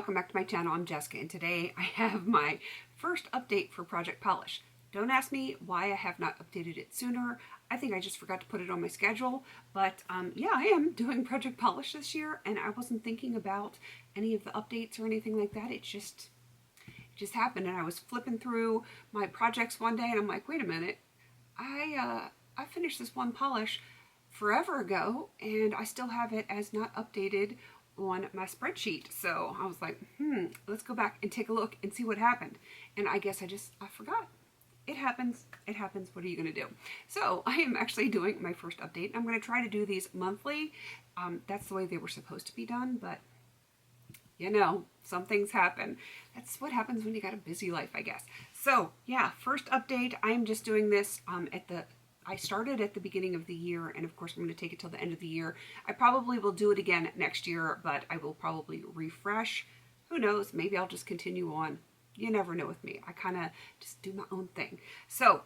welcome back to my channel. I'm Jessica, and today I have my first update for Project Polish. Don't ask me why I have not updated it sooner. I think I just forgot to put it on my schedule, but yeah, I am doing Project Polish this year, and I wasn't thinking about any of the updates or anything like that. It just happened, and I was flipping through my projects one day, and I'm like, wait a minute, I finished this one polish forever ago, and I still have it as not updated on my spreadsheet. So I was like, let's go back and take a look and see what happened. And I guess I forgot. It happens. It happens. What are you going to do? So I am actually doing my first update. I'm going to try to do these monthly. That's the way they were supposed to be done, but you know, some things happen. That's what happens when you got a busy life, I guess. So yeah, first update. I'm just doing this I started at the beginning of the year, and of course I'm going to take it till the end of the year. I probably will do it again next year, but I will probably refresh. Who knows? Maybe I'll just continue on. You never know with me. I kind of just do my own thing. So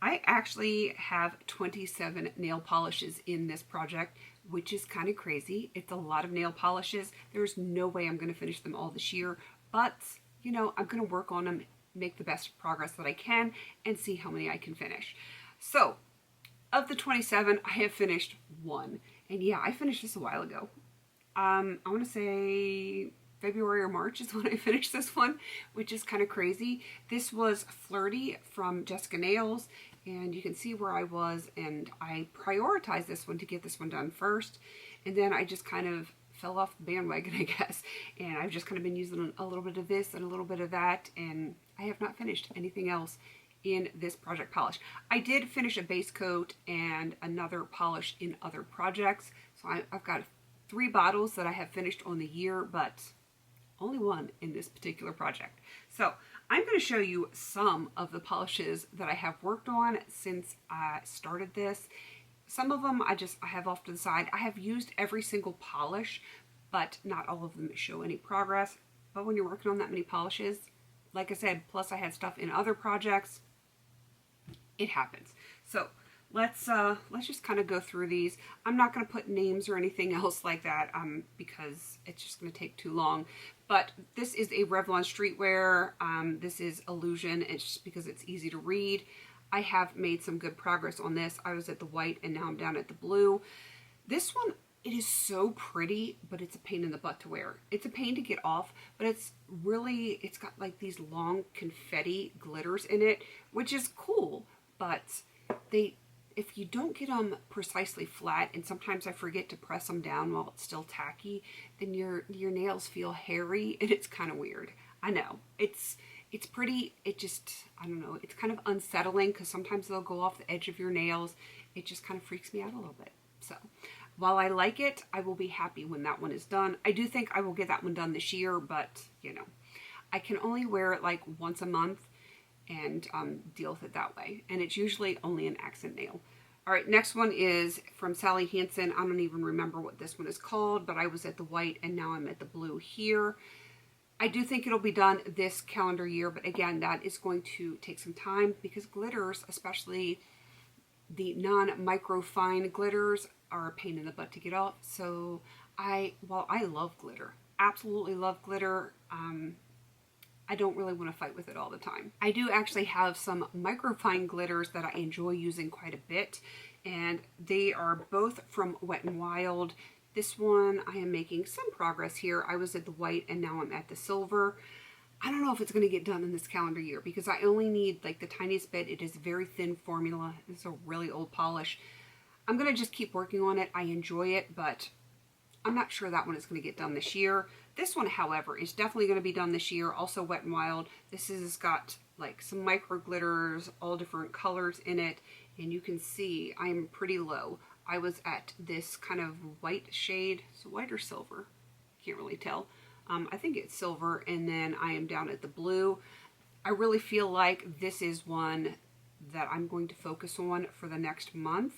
I actually have 27 nail polishes in this project, which is kind of crazy. It's a lot of nail polishes. There's no way I'm going to finish them all this year, but you know, I'm going to work on them, make the best progress that I can, and see how many I can finish. So of the 27, I have finished one. And yeah, I finished this a while ago. I want to say February or March is when I finished this one, which is kind of crazy. This was Flirty from Jessica Nails, and you can see where I was, and I prioritized this one to get this one done first, and then I just kind of fell off the bandwagon, I guess, and I've just kind of been using a little bit of this and a little bit of that, and I have not finished anything else in this project polish. I did finish a base coat and another polish in other projects, so I've got 3 bottles that I have finished on the year, but only one in this particular project. So I'm going to show you some of the polishes that I have worked on since I started this. Some of them I have off to the side. I have used every single polish, but not all of them show any progress. But when you're working on that many polishes, like I said, plus I had stuff in other projects, it happens. So let's just kind of go through these. I'm not going to put names or anything else like that because it's just going to take too long. But this is a Revlon streetwear. This is Illusion. It's just because it's easy to read. I have made some good progress on this. I was at the white and now I'm down at the blue. This one, it is so pretty, but it's a pain in the butt to wear. It's a pain to get off, but it's got like these long confetti glitters in it, which is cool. But if you don't get them precisely flat, and sometimes I forget to press them down while it's still tacky, then your nails feel hairy, and it's kind of weird. I know. It's pretty, I don't know, it's kind of unsettling because sometimes they'll go off the edge of your nails. It just kind of freaks me out a little bit. So while I like it, I will be happy when that one is done. I do think I will get that one done this year, but you know, I can only wear it like once a month and deal with it that way. And it's usually only an accent nail. All right, next one is from Sally Hansen. I don't even remember what this one is called, but I was at the white and now I'm at the blue here. I do think it'll be done this calendar year, but again, that is going to take some time because glitters, especially the non-micro fine glitters, are a pain in the butt to get off. So while I love glitter, absolutely love glitter, I don't really want to fight with it all the time. I do actually have some microfine glitters that I enjoy using quite a bit, and they are both from Wet n Wild. This one, I am making some progress here. I was at the white and now I'm at the silver. I don't know if it's going to get done in this calendar year because I only need like the tiniest bit. It is a very thin formula. It's a really old polish. I'm going to just keep working on it. I enjoy it, but I'm not sure that one is going to get done this year. This one, however, is definitely going to be done this year. Also Wet n Wild. This has got like some micro glitters, all different colors in it. And you can see I'm pretty low. I was at this kind of white shade. Is it white or silver? Can't really tell. I think it's silver. And then I am down at the blue. I really feel like this is one that I'm going to focus on for the next month.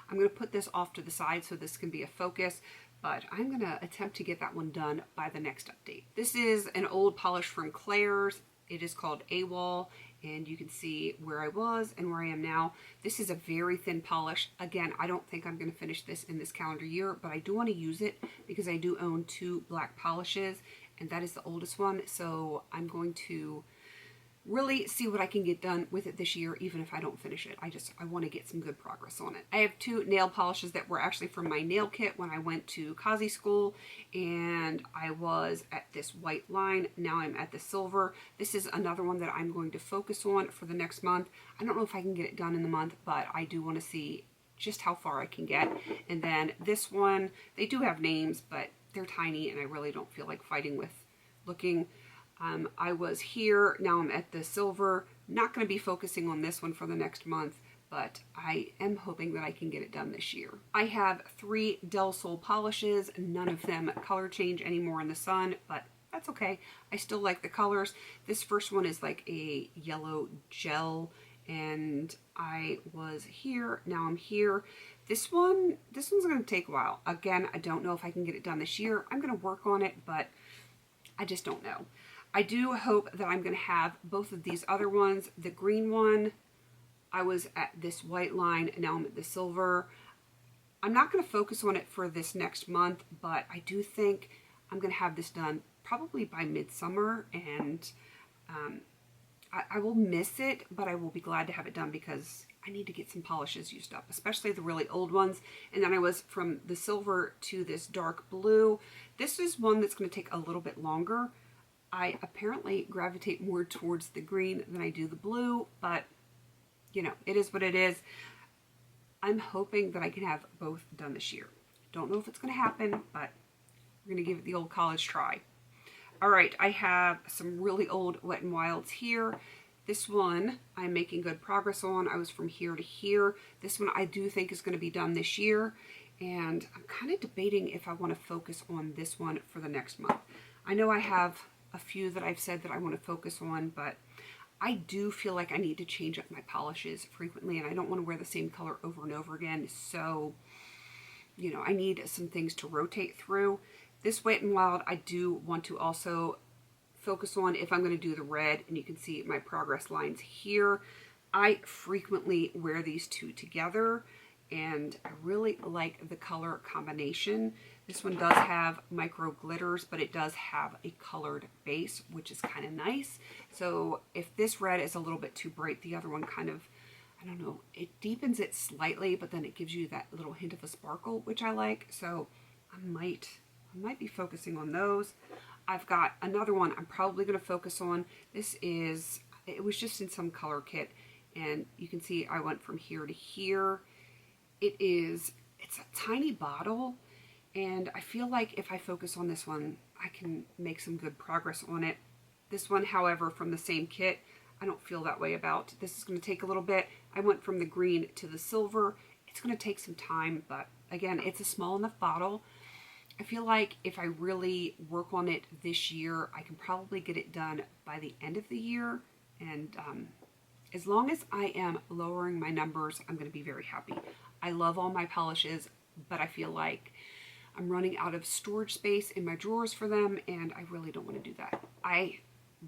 I'm going to put this off to the side so this can be a focus. But I'm going to attempt to get that one done by the next update. This is an old polish from Claire's. It is called Avon, and you can see where I was and where I am now. This is a very thin polish. Again, I don't think I'm going to finish this in this calendar year, but I do want to use it because I do own 2 black polishes, and that is the oldest one. So I'm going to really see what I can get done with it this year, even if I don't finish it. I want to get some good progress on it. I have two nail polishes that were actually from my nail kit when I went to Kazi school, and I was at this white line. Now I'm at the silver. This is another one that I'm going to focus on for the next month. I don't know if I can get it done in the month, but I do want to see just how far I can get. And then this one, they do have names, but they're tiny, and I really don't feel like fighting with looking. I was here, now I'm at the silver. Not going to be focusing on this one for the next month, but I am hoping that I can get it done this year. I have 3 Del Sol polishes. None of them color change anymore in the sun, but that's okay. I still like the colors. This first one is like a yellow gel, and I was here, now I'm here. This one's going to take a while. Again, I don't know if I can get it done this year. I'm going to work on it, but I just don't know. I do hope that I'm going to have both of these other ones. The green one, I was at this white line, and now I'm at the silver. I'm not going to focus on it for this next month, but I do think I'm going to have this done probably by midsummer, and I will miss it, but I will be glad to have it done because I need to get some polishes used up, especially the really old ones. And then I was from the silver to this dark blue. This is one that's going to take a little bit longer. I apparently gravitate more towards the green than I do the blue, but you know, it is what it is. I'm hoping that I can have both done this year. Don't know if it's going to happen, but we're going to give it the old college try. All right, I have some really old Wet n Wilds here. This one I'm making good progress on. I was from here to here. This one I do think is going to be done this year, and I'm kind of debating if I want to focus on this one for the next month. I know I have a few that I've said that I want to focus on, but I do feel like I need to change up my polishes frequently, and I don't want to wear the same color over and over again. So, you know, I need some things to rotate through. This Wet n Wild, I do want to also focus on if I'm going to do the red, and you can see my progress lines here. I frequently wear these two together, and I really like the color combination. This one does have micro glitters, but it does have a colored base, which is kind of nice. So if this red is a little bit too bright, the other one kind of, I don't know, it deepens it slightly, but then it gives you that little hint of a sparkle, which I like. So I might be focusing on those. I've got another one I'm probably going to focus on. It was just in some color kit, and you can see I went from here to here. It's a tiny bottle, and I feel like if I focus on this one, I can make some good progress on it. This one, however, from the same kit, I don't feel that way about. This is going to take a little bit. I went from the green to the silver. It's going to take some time, but again, it's a small enough bottle. I feel like if I really work on it this year, I can probably get it done by the end of the year. And as long as I am lowering my numbers, I'm going to be very happy. I love all my polishes, but I feel like I'm running out of storage space in my drawers for them, and I really don't want to do that. I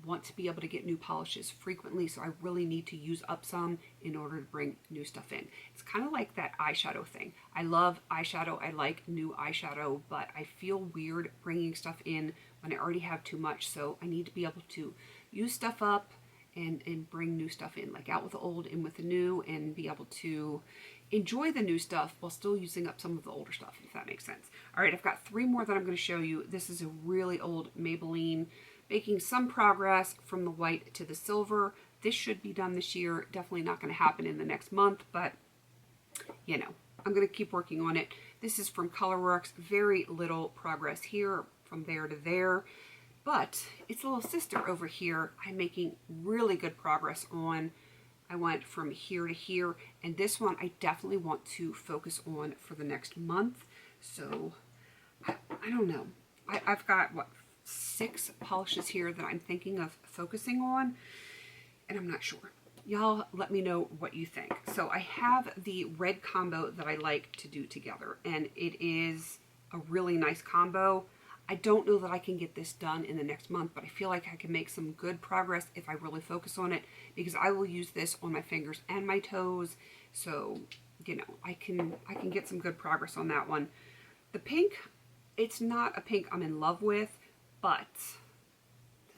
want to be able to get new polishes frequently, so I really need to use up some in order to bring new stuff in. It's kind of like that eyeshadow thing. I love eyeshadow. I like new eyeshadow, but I feel weird bringing stuff in when I already have too much, so I need to be able to use stuff up and bring new stuff in, like out with the old, in with the new, and be able to enjoy the new stuff while still using up some of the older stuff, if that makes sense. All right, I've got 3 more that I'm going to show you. This is a really old Maybelline, making some progress from the white to the silver. This should be done this year. Definitely not going to happen in the next month, but you know, I'm going to keep working on it. This is from Colorworks. Very little progress here from there to there, but its little sister over here I'm making really good progress on. I went from here to here, and this one I definitely want to focus on for the next month. So I don't know. I've got, what, 6 polishes here that I'm thinking of focusing on, and I'm not sure. Y'all let me know what you think. So I have the red combo that I like to do together, and it is a really nice combo. I don't know that I can get this done in the next month, but I feel like I can make some good progress if I really focus on it, because I will use this on my fingers and my toes. So, you know, I can get some good progress on that one. The pink, it's not a pink I'm in love with, but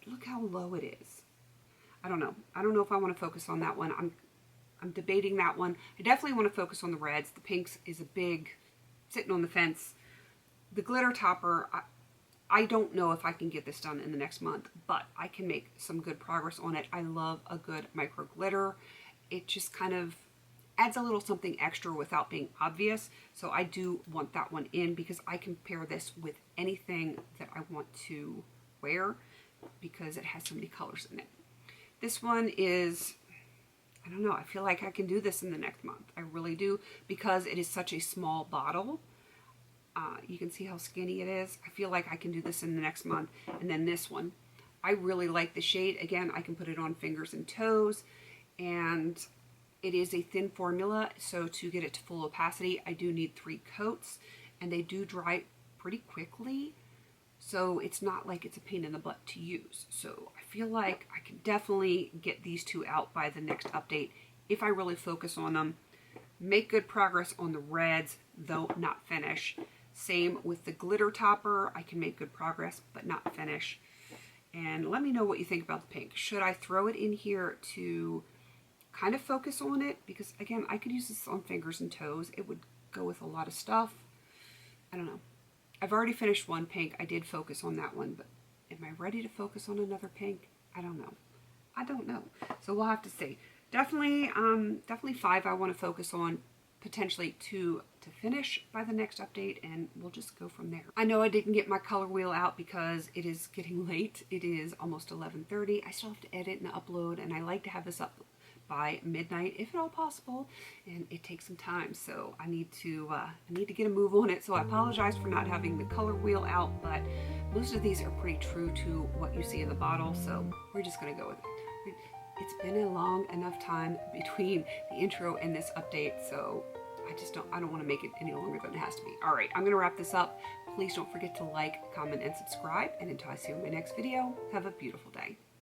look how low it is. I don't know. I don't know if I want to focus on that one. I'm debating that one. I definitely want to focus on the reds. The pinks is a big sitting on the fence. The glitter topper, I don't know if I can get this done in the next month, but I can make some good progress on it. I love a good micro glitter. It just kind of adds a little something extra without being obvious. So I do want that one in because I can pair this with anything that I want to wear because it has so many colors in it. This one is, I don't know, I feel like I can do this in the next month. I really do, because it is such a small bottle. You can see how skinny it is. I feel like I can do this in the next month. And then this one, I really like the shade. Again, I can put it on fingers and toes, and it is a thin formula, so to get it to full opacity, I do need 3 coats, and they do dry pretty quickly, so it's not like it's a pain in the butt to use. So I feel like I can definitely get these 2 out by the next update if I really focus on them. Make good progress on the reds, though not finish. Same with the glitter topper. I can make good progress, but not finish. And let me know what you think about the pink. Should I throw it in here to kind of focus on it? Because again, I could use this on fingers and toes. It would go with a lot of stuff. I don't know. I've already finished one pink. I did focus on that one, but am I ready to focus on another pink? I don't know. I don't know. So we'll have to see. Definitely 5 I want to focus on, potentially 2 to finish by the next update, and we'll just go from there. I know I didn't get my color wheel out because it is getting late. It is almost 11:30. I still have to edit and upload, and I like to have this up by midnight if at all possible, and it takes some time, so I need to get a move on it. So I apologize for not having the color wheel out, but most of these are pretty true to what you see in the bottle, so we're just gonna go with it. It's been a long enough time between the intro and this update, so I don't want to make it any longer than it has to be. All right, I'm going to wrap this up. Please don't forget to like, comment, and subscribe. And until I see you in my next video, have a beautiful day.